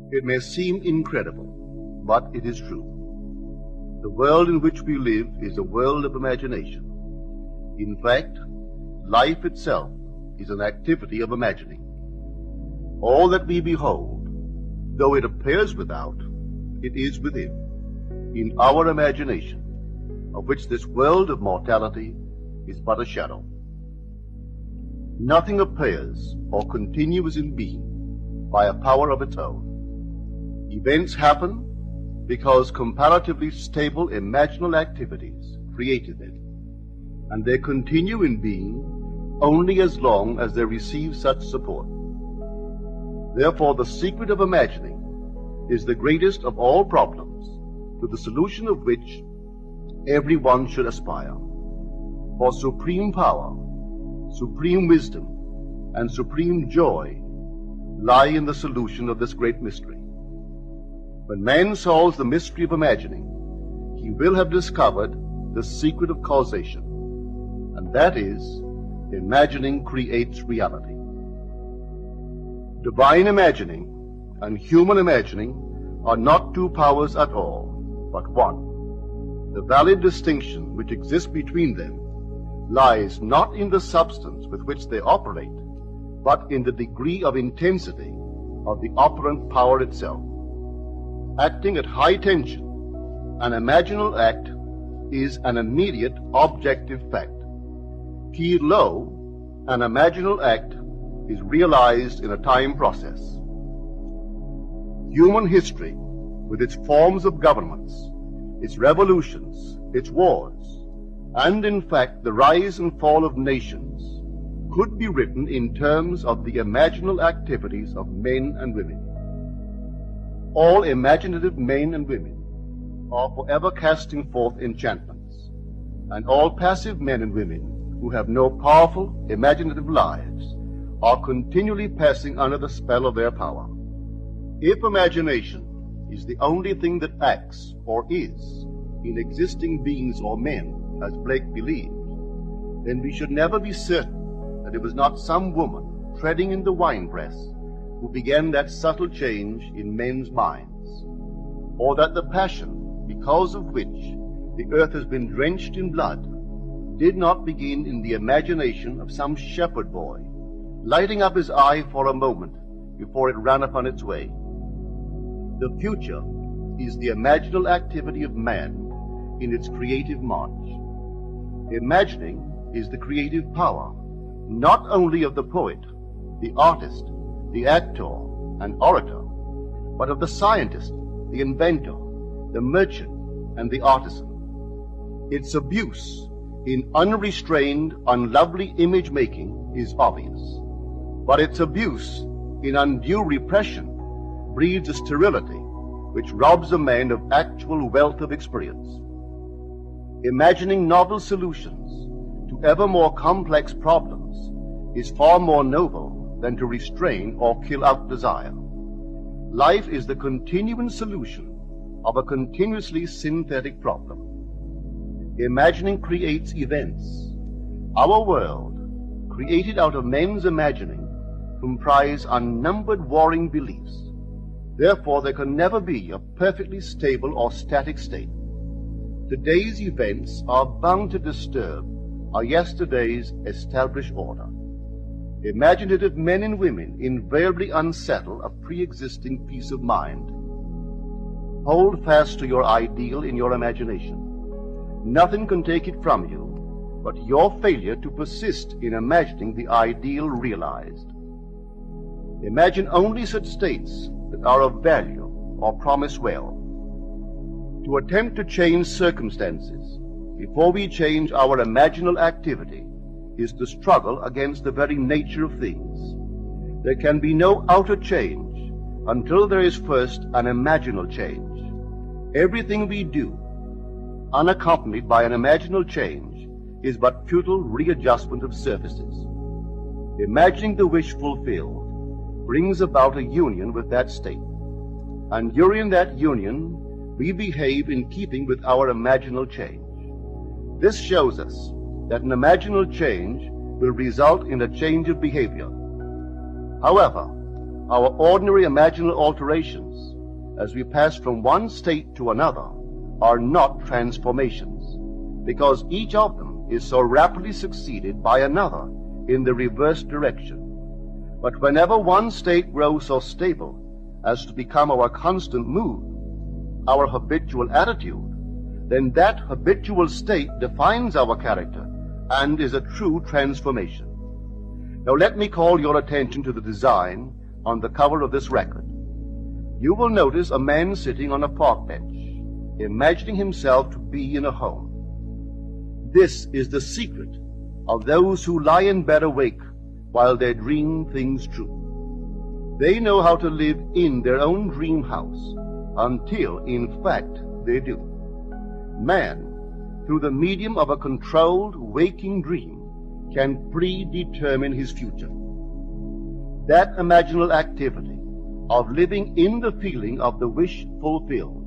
It may seem incredible, but it is true. The world in which we live is a world of imagination. In fact, life itself is an activity of imagining. All that we behold, though it appears without, it is within, in our imagination, of which this world of mortality is but a shadow. Nothing appears or continues in being by a power of its own. Events happen because comparatively stable imaginal activities created them, and they continue in being only as long as they receive such support. Therefore, the secret of imagining is the greatest of all problems, to the solution of which everyone should aspire. For supreme power, supreme wisdom, and supreme joy lie in the solution of this great mystery. When man solves the mystery of imagining, he will have discovered the secret of causation, and that is, imagining creates reality. Divine imagining and human imagining are not two powers at all, but one. The valid distinction which exists between them lies not in the substance with which they operate, but in the degree of intensity of the operant power itself. Acting at high tension, an imaginal act is an immediate objective fact. Keyed low, an imaginal act is realized in a time process. Human history, with its forms of governments, its revolutions, its wars, and in fact the rise and fall of nations, could be written in terms of the imaginal activities of men and women. All imaginative men and women are forever casting forth enchantments, and all passive men and women who have no powerful imaginative lives are continually passing under the spell of their power. If imagination is the only thing that acts or is in existing beings or men, as Blake believed, then we should never be certain that it was not some woman treading in the winepress who began that subtle change in men's minds, or that the passion because of which the earth has been drenched in blood did not begin in the imagination of some shepherd boy, lighting up his eye for a moment before it ran upon its way. The future is the imaginal activity of man in its creative march. Imagining is the creative power, not only of the poet, the artist, the actor, and orator, but of the scientist, the inventor, the merchant, and the artisan. Its abuse in unrestrained, unlovely image-making is obvious, but its abuse in undue repression breeds a sterility which robs a man of actual wealth of experience. Imagining novel solutions to ever more complex problems is far more noble than to restrain or kill out desire. Life is the continuing solution of a continuously synthetic problem. Imagining creates events. Our world, created out of men's imagining, comprise unnumbered warring beliefs. Therefore, there can never be a perfectly stable or static state. Today's events are bound to disturb our yesterday's established order. Imaginative men and women invariably unsettle a pre-existing peace of mind. Hold fast to your ideal in your imagination. Nothing can take it from you but your failure to persist in imagining the ideal realized. Imagine only such states that are of value or promise well. To attempt to change circumstances before we change our imaginal activity is to struggle against the very nature of things. There can be no outer change until there is first an imaginal change. Everything we do, unaccompanied by an imaginal change, is but futile readjustment of surfaces. Imagining the wish fulfilled brings about a union with that state, and during that union we behave in keeping with our imaginal change. This shows us that an imaginal change will result in a change of behavior. However, Our ordinary imaginal alterations, as we pass from one state to another, are not transformations, because each of them is so rapidly succeeded by another in the reverse direction. But whenever one state grows so stable as to become our constant mood, our habitual attitude, then that habitual state defines our character and is a true transformation. Now let me call your attention to the design on the cover of this record. You will notice a man sitting on a park bench, imagining himself to be in a home. This is the secret of those who lie in bed awake while they dream things true. They know how to live in their own dream house until, in fact, they do. Man, through the medium of a controlled waking dream, can predetermine his future. That imaginal activity of living in the feeling of the wish fulfilled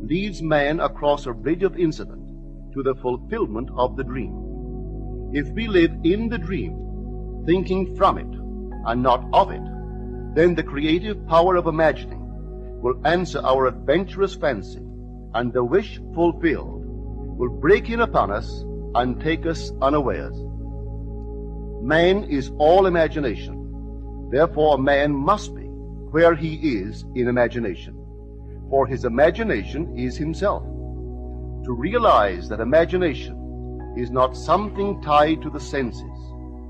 leads man across a bridge of incident to the fulfillment of the dream. If we live in the dream, thinking from it and not of it, then the creative power of imagining will answer our adventurous fancy, and the wish fulfilled will break in upon us and take us unawares. Man is all imagination. Therefore, man must be where he is in imagination, for his imagination is himself. To realize that imagination is not something tied to the senses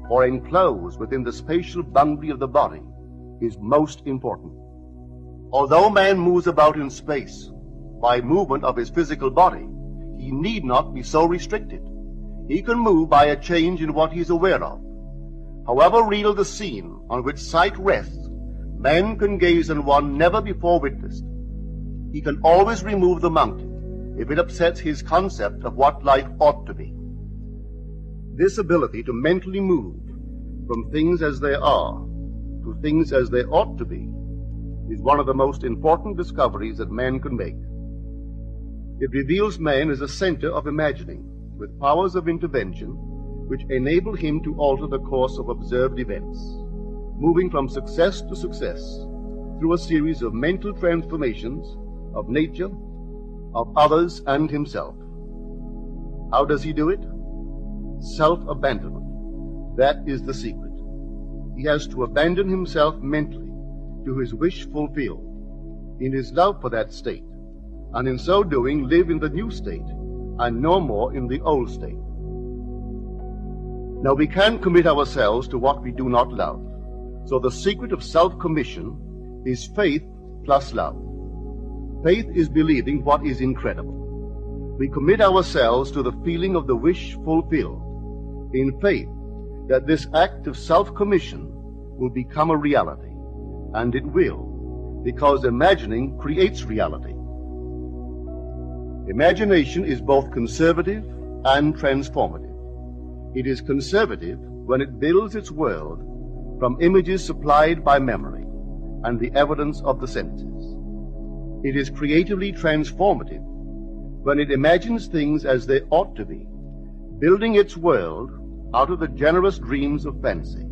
or enclosed within the spatial boundary of the body is most important. Although man moves about in space by movement of his physical body, he need not be so restricted. He can move by a change in what he is aware of. However real the scene on which sight rests, man can gaze on one never before witnessed. He can always remove the mountain if it upsets his concept of what life ought to be. This ability to mentally move from things as they are to things as they ought to be is one of the most important discoveries that man can make. It reveals man as a center of imagining with powers of intervention which enable him to alter the course of observed events, moving from success to success through a series of mental transformations of nature, of others, and himself. How does he do it? Self-abandonment. That is the secret. He has to abandon himself mentally to his wish fulfilled, in his love for that state, and in so doing live in the new state and no more in the old state. Now we can't commit ourselves to what we do not love, so the secret of self-commission is faith plus love. Faith is believing what is incredible. We commit ourselves to the feeling of the wish fulfilled, in faith that this act of self-commission will become a reality, and it will, because imagining creates reality. Imagination is both conservative and transformative. It is conservative when it builds its world from images supplied by memory and the evidence of the senses. It is creatively transformative when it imagines things as they ought to be, building its world out of the generous dreams of fancy.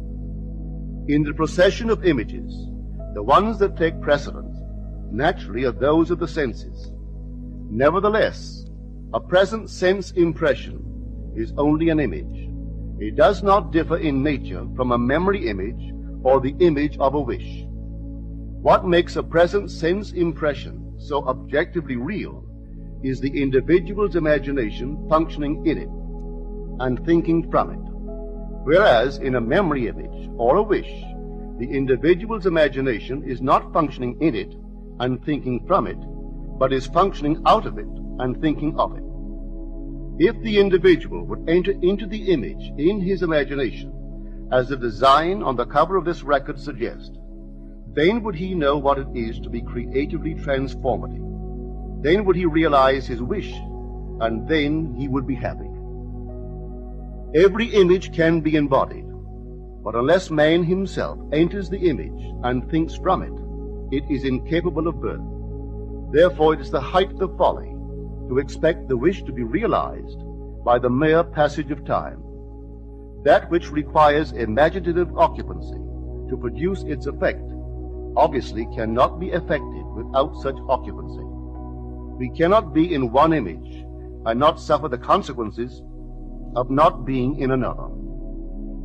In the procession of images, the ones that take precedence naturally are those of the senses. Nevertheless, a present sense impression is only an image. It does not differ in nature from a memory image or the image of a wish. What makes a present sense impression so objectively real is the individual's imagination functioning in it and thinking from it, whereas in a memory image or a wish, the individual's imagination is not functioning in it and thinking from it, but is functioning out of it and thinking of it. If the individual would enter into the image in his imagination, as the design on the cover of this record suggests, then would he know what it is to be creatively transformative. Then would he realize his wish, and then he would be happy. Every image can be embodied, but unless man himself enters the image and thinks from it, it is incapable of birth. Therefore it is the height of folly to expect the wish to be realized by the mere passage of time. That which requires imaginative occupancy to produce its effect obviously cannot be effected without such occupancy. We cannot be in one image and not suffer the consequences of not being in another.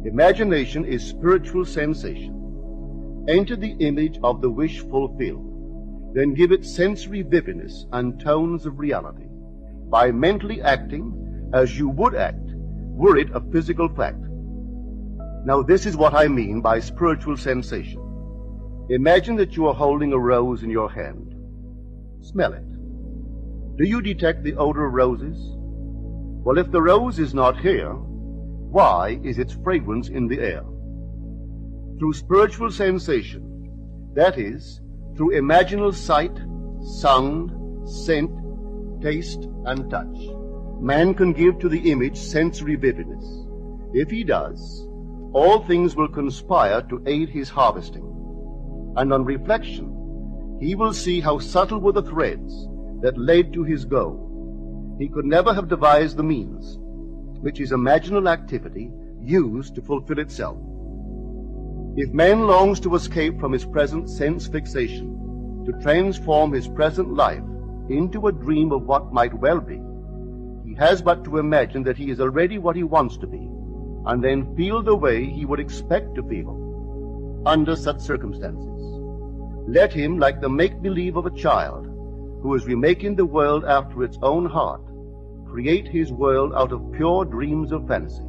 Imagination is spiritual sensation. Enter the image of the wish fulfilled, then give it sensory vividness and tones of reality by mentally acting as you would act were it a physical fact. Now this is what I mean by spiritual sensation. Imagine that you are holding a rose in your hand. Smell it. Do you detect the odor of roses? Well, if the rose is not here, why is its fragrance in the air? Through spiritual sensation, that is, through imaginal sight, sound, scent, taste, and touch, man can give to the image sensory vividness. If he does, all things will conspire to aid his harvesting. And on reflection, he will see how subtle were the threads that led to his goal. He could never have devised the means which his imaginal activity used to fulfill itself. If man longs to escape from his present sense fixation, to transform his present life into a dream of what might well be, he has but to imagine that he is already what he wants to be, and then feel the way he would expect to feel under such circumstances. Let him, like the make-believe of a child who is remaking the world after its own heart, create his world out of pure dreams of fantasy.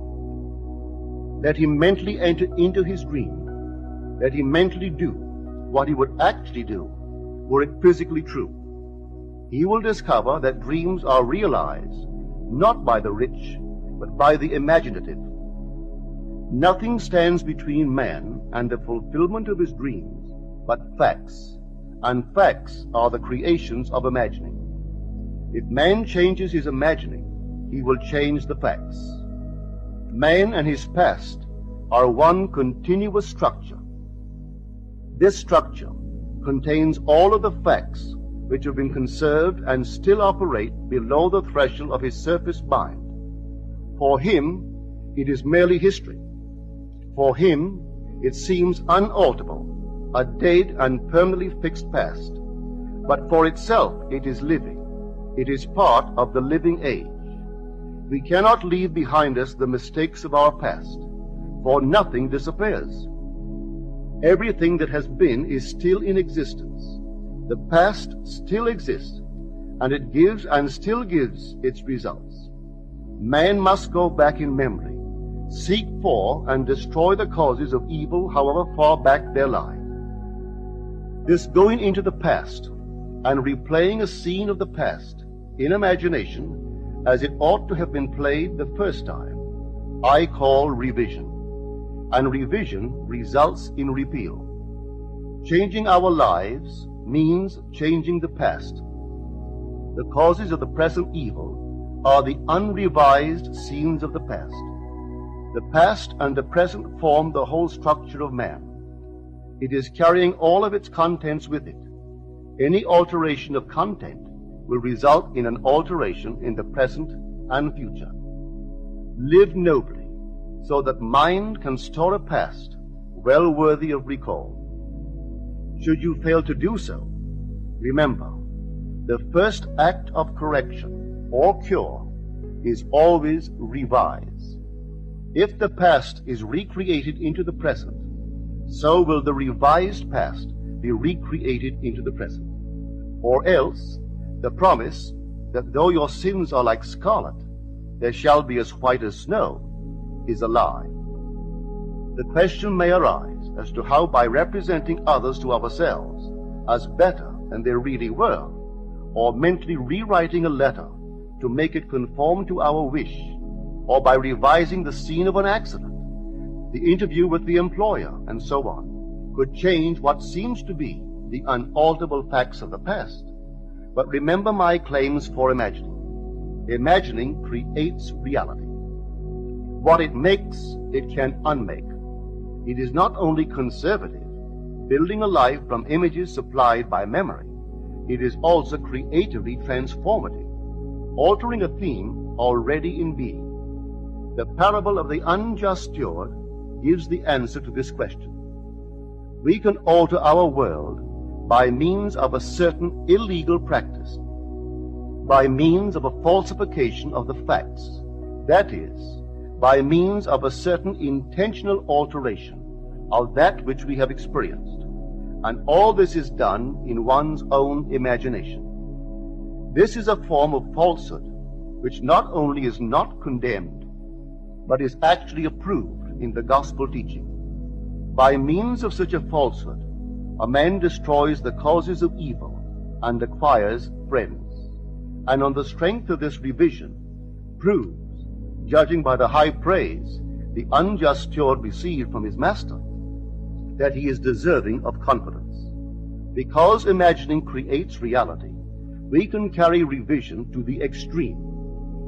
Let him mentally enter into his dream. Let him mentally do what he would actually do were it physically true. He will discover that dreams are realized not by the rich, but by the imaginative. Nothing stands between man and the fulfillment of his dreams but facts, and facts are the creations of imagining. If man changes his imagining, he will change the facts. Man and his past are one continuous structure. This structure contains all of the facts which have been conserved and still operate below the threshold of his surface mind. For him, it is merely history. For him, it seems unalterable, a dead and permanently fixed past. But for itself, it is living. It is part of the living age. We cannot leave behind us the mistakes of our past, for nothing disappears. Everything that has been is still in existence. The past still exists, and it gives and still gives its results. Man must go back in memory, seek for and destroy the causes of evil however far back they lie. This going into the past and replaying a scene of the past in imagination as it ought to have been played the first time, I call revision. And revision results in repeal. Changing our lives means changing the past. The causes of the present evil are the unrevised scenes of the past. The past and the present form the whole structure of man. It is carrying all of its contents with it. Any alteration of content will result in an alteration in the present and future. Live nobly, so that mind can store a past well worthy of recall. Should you fail to do so, remember, the first act of correction or cure is always revise. If the past is recreated into the present, so will the revised past be recreated into the present. Or else, the promise that though your sins are like scarlet, they shall be as white as snow, is a lie. The question may arise as to how, by representing others to ourselves as better than they really were, or mentally rewriting a letter to make it conform to our wish, or by revising the scene of an accident, the interview with the employer, and so on, could change what seems to be the unalterable facts of the past. But remember my claims for imagining. Imagining creates reality. What it makes, it can unmake. It is not only conservative, building a life from images supplied by memory. It is also creatively transformative, altering a theme already in being. The parable of the unjust steward gives the answer to this question. we can alter our world by means of a certain illegal practice, by means of a falsification of the facts, that is, by means of a certain intentional alteration of that which we have experienced, and all this is done in one's own imagination. This is a form of falsehood which not only is not condemned, but is actually approved in the gospel teaching. By means of such a falsehood, a man destroys the causes of evil and acquires friends, and on the strength of this revision proves, judging by the high praise the unjust steward received from his master, that he is deserving of confidence. Because imagining creates reality, we can carry revision to the extreme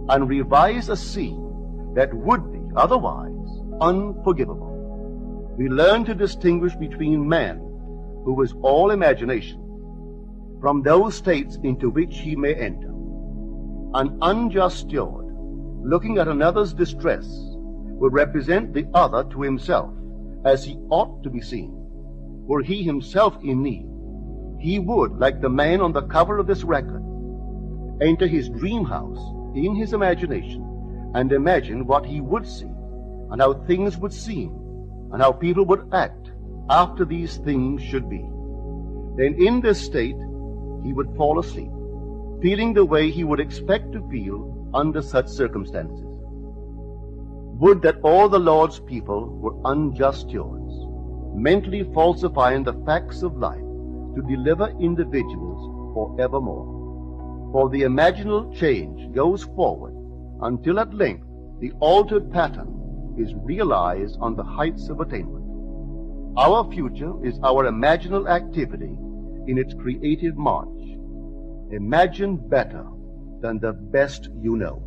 and revise a scene that would be otherwise unforgivable. We learn to distinguish between man, who is all imagination, from those states into which he may enter. An unjust steward, looking at another's distress, will represent the other to himself as he ought to be seen. Were he himself in need, he would, like the man on the cover of this record, enter his dream house in his imagination and imagine what he would see and how things would seem and how people would act after these things should be. Then in this state he would fall asleep, feeling the way he would expect to feel under such circumstances. Would that all the Lord's people were unjust stewards, mentally falsifying the facts of life to deliver individuals forevermore. For the imaginal change goes forward until at length the altered pattern is realized on the heights of attainment. Our future is our imaginal activity in its creative march. Imagine better than the best you know.